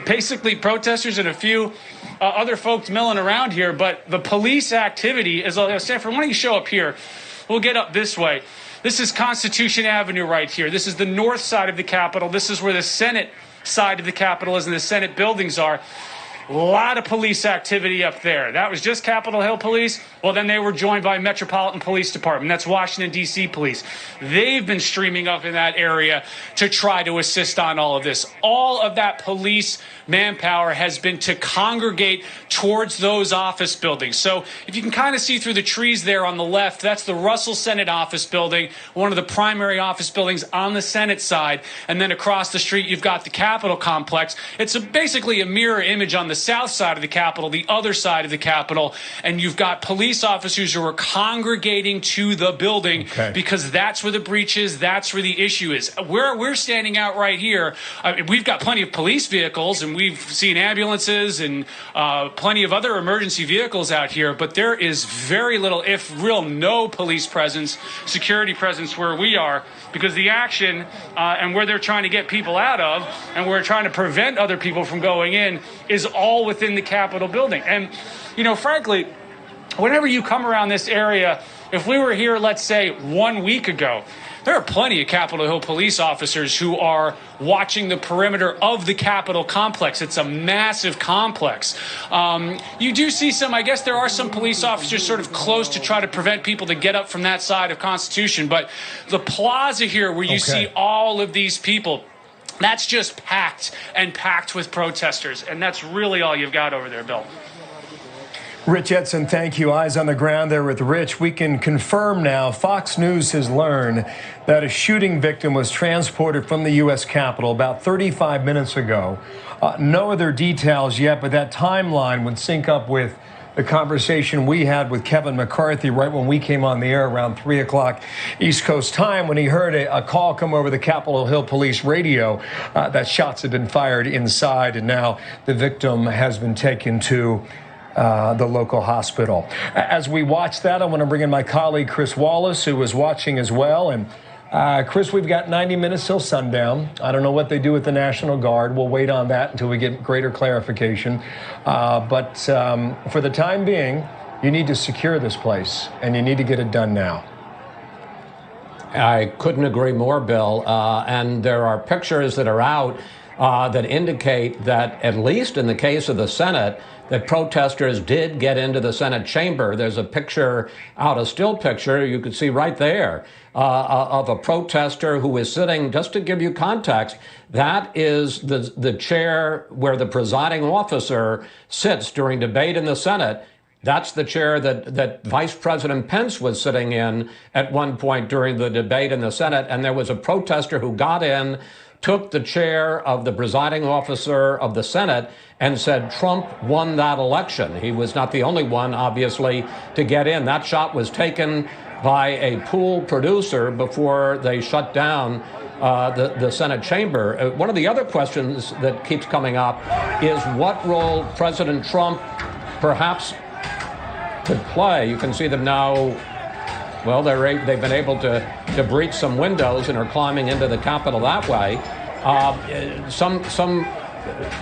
basically protesters and a few other folks milling around here. But the police activity is, Stanford, why don't you show up here? We'll get up this way. This is Constitution Avenue right here. This is the north side of the Capitol. This is where the Senate side of the Capitol is and the Senate buildings are. A lot of police activity up there. That was just Capitol Hill Police. Well, then they were joined by Metropolitan Police Department. That's Washington, D.C. Police. They've been streaming up in that area to try to assist on all of this. All of that police manpower has been to congregate towards those office buildings. So if you can kind of see through the trees there on the left, that's the Russell Senate office building, one of the primary office buildings on the Senate side. And then across the street, you've got the Capitol complex. It's basically a mirror image on the south side of the Capitol, the other side of the Capitol. And you've got police officers who are congregating to the building because that's where the breach is. That's where the issue is. Where we're standing out right here, we've got plenty of police vehicles and we've seen ambulances and plenty of other emergency vehicles out here, but there is very little, if real, no police presence, security presence where we are, because the action and where they're trying to get people out of and where we're trying to prevent other people from going in is all within the Capitol building. And, you know, frankly, whenever you come around this area, if we were here, let's say, 1 week ago, there are plenty of Capitol Hill police officers who are watching the perimeter of the Capitol complex. It's a massive complex. You do see some, I guess there are some police officers sort of close to try to prevent people to get up from that side of Constitution. But the plaza here where you see all of these people, that's just packed and packed with protesters. And that's really all you've got over there, Bill. Rich Edson, thank you. Eyes on the ground there with Rich. We can confirm now Fox News has learned that a shooting victim was transported from the U.S. Capitol about 35 minutes ago. No other details yet, but that timeline would sync up with the conversation we had with Kevin McCarthy right when we came on the air around 3 o'clock East Coast time when he heard a call come over the Capitol Hill Police radio that shots had been fired inside, and now the victim has been taken to the local hospital. As we watch that, I want to bring in my colleague Chris Wallace, who was watching as well. And Chris, we've got 90 minutes till sundown. I don't know what they do with the National Guard. We'll wait on that until we get greater clarification. But for the time being, you need to secure this place, and you need to get it done now. I couldn't agree more, Bill. And there are pictures that are out that indicate that, at least in the case of the Senate, that protesters did get into the Senate chamber. There's a picture out, a still picture you can see right there, of a protester who is sitting, just to give you context, that is the chair where the presiding officer sits during debate in the Senate. That's the chair that Vice President Pence was sitting in at one point during the debate in the Senate. And there was a protester who got in, took the chair of the presiding officer of the Senate, and said Trump won that election. He was not the only one, obviously, to get in. That shot was taken by a pool producer before they shut down the Senate chamber. One of the other questions that keeps coming up is what role President Trump perhaps could play. You can see them now. Well, they've been able to breach some windows and are climbing into the Capitol that way. Some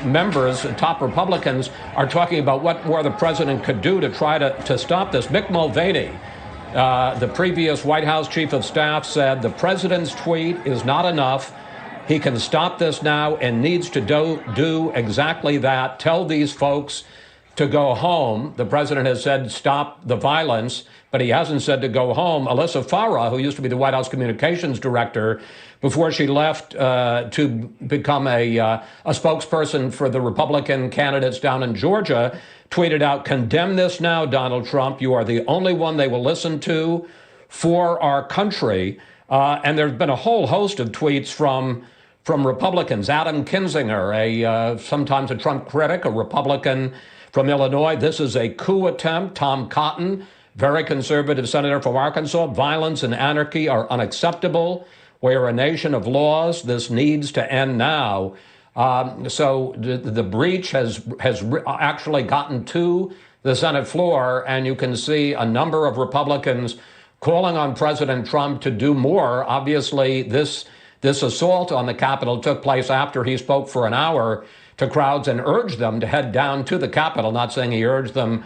members, top Republicans, are talking about what more the president could do to try to stop this. Mick Mulvaney, the previous White House chief of staff, said the president's tweet is not enough. He can stop this now and needs to do exactly that. Tell these folks to go home. The president has said stop the violence, but he hasn't said to go home. Alyssa Farah, who used to be the White House communications director before she left to become a spokesperson for the Republican candidates down in Georgia, tweeted out, "Condemn this now, Donald Trump. You are the only one they will listen to for our country." And there's been a whole host of tweets from Republicans. Adam Kinzinger, sometimes a Trump critic, a Republican from Illinois, "This is a coup attempt." Tom Cotton, very conservative senator from Arkansas, "Violence and anarchy are unacceptable. We are a nation of laws. This needs to end now." So the breach has actually gotten to the Senate floor, and you can see a number of Republicans calling on President Trump to do more. Obviously, this assault on the Capitol took place after he spoke for an hour to crowds and urged them to head down to the Capitol, not saying he urged them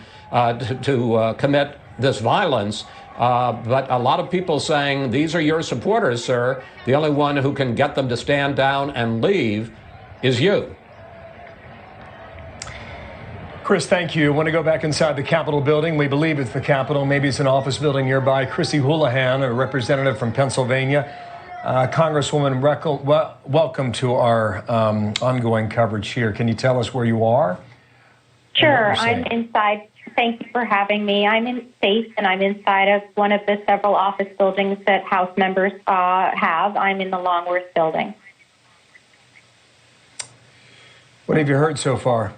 to commit this violence. But a lot of people saying, these are your supporters, sir. The only one who can get them to stand down and leave is you. Chris, thank you. I want to go back inside the Capitol building. We believe it's the Capitol. Maybe it's an office building nearby. Chrissy Houlihan, a representative from Pennsylvania. Congresswoman, welcome to our ongoing coverage here. Can you tell us where you are? Sure. I'm inside. Thank you for having me. I'm safe, and I'm inside of one of the several office buildings that House members have. I'm in the Longworth building. What have you heard so far?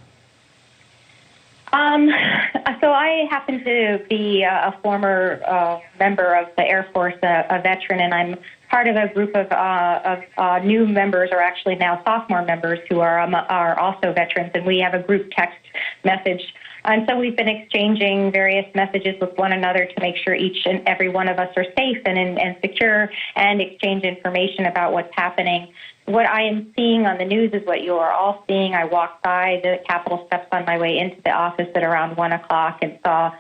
So I happen to be a former member of the Air Force, a veteran, and I'm part of a group of new members, or actually now sophomore members, who are also veterans, and we have a group text message. And so we've been exchanging various messages with one another to make sure each and every one of us are safe and secure, and exchange information about what's happening. What I am seeing on the news is what you are all seeing. I walked by the Capitol steps on my way into the office at around 1 o'clock and saw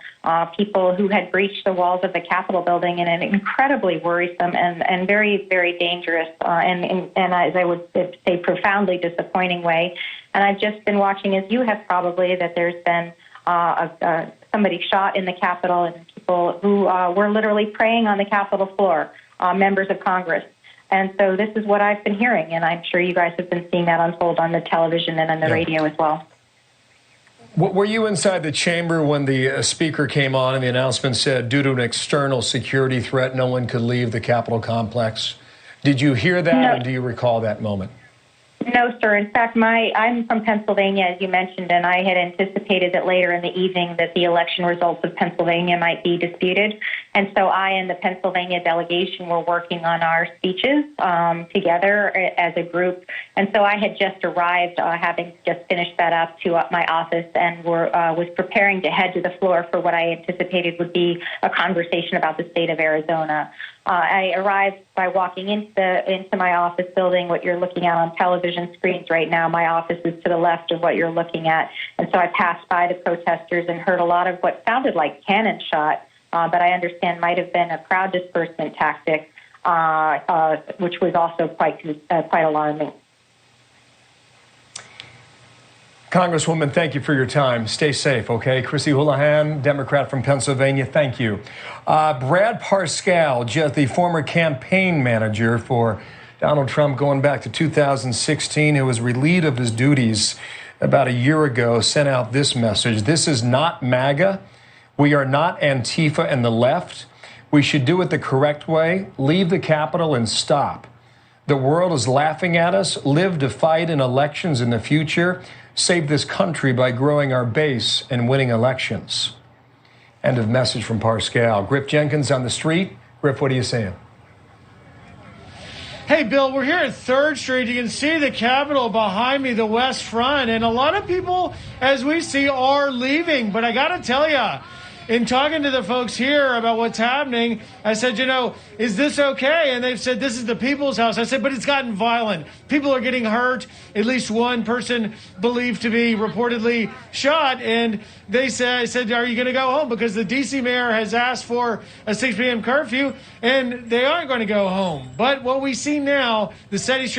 people who had breached the walls of the Capitol building in an incredibly worrisome and very, very dangerous and as I would say, profoundly disappointing way. And I've just been watching, as you have probably, that there's been somebody shot in the Capitol, and people who were literally praying on the Capitol floor, members of Congress. And so this is what I've been hearing, and I'm sure you guys have been seeing that unfold on the television and on the radio as well. Were you inside the chamber when the speaker came on and the announcement said, due to an external security threat, no one could leave the Capitol complex? Did you hear that, No. and do you recall that moment? No, sir. In fact, I'm from Pennsylvania, as you mentioned, and I had anticipated that later in the evening that the election results of Pennsylvania might be disputed. And so I and the Pennsylvania delegation were working on our speeches together as a group. And so I had just arrived, having just finished that up, to my office, and was preparing to head to the floor for what I anticipated would be a conversation about the state of Arizona. I arrived by walking into my office building. What you're looking at on television screens right now, my office is to the left of what you're looking at. And so I passed by the protesters and heard a lot of what sounded like cannon shot, but I understand might have been a crowd dispersement tactic, which was also quite alarming. Congresswoman, thank you for your time. Stay safe, okay? Chrissy Houlihan, Democrat from Pennsylvania, thank you. Brad Parscale, just the former campaign manager for Donald Trump going back to 2016, who was relieved of his duties about a year ago, sent out this message. This is not MAGA. We are not Antifa and the left. We should do it the correct way. Leave the Capitol and stop. The world is laughing at us. Live to fight in elections in the future. Save this country by growing our base and winning elections. End of message from Parscale. Griff Jenkins on the street. Griff, what are you saying? Hey, Bill, we're here at 3rd Street. You can see the Capitol behind me, the West Front. And a lot of people, as we see, are leaving. But I got to tell you, in talking to the folks here about what's happening, I said, you know, is this okay? And they've said, this is the people's house. I said, but it's gotten violent. People are getting hurt. At least one person believed to be reportedly shot. And they said, I said, are you going to go home? Because the D.C. mayor has asked for a 6 p.m. curfew, and they aren't going to go home. But what we see now, the City Street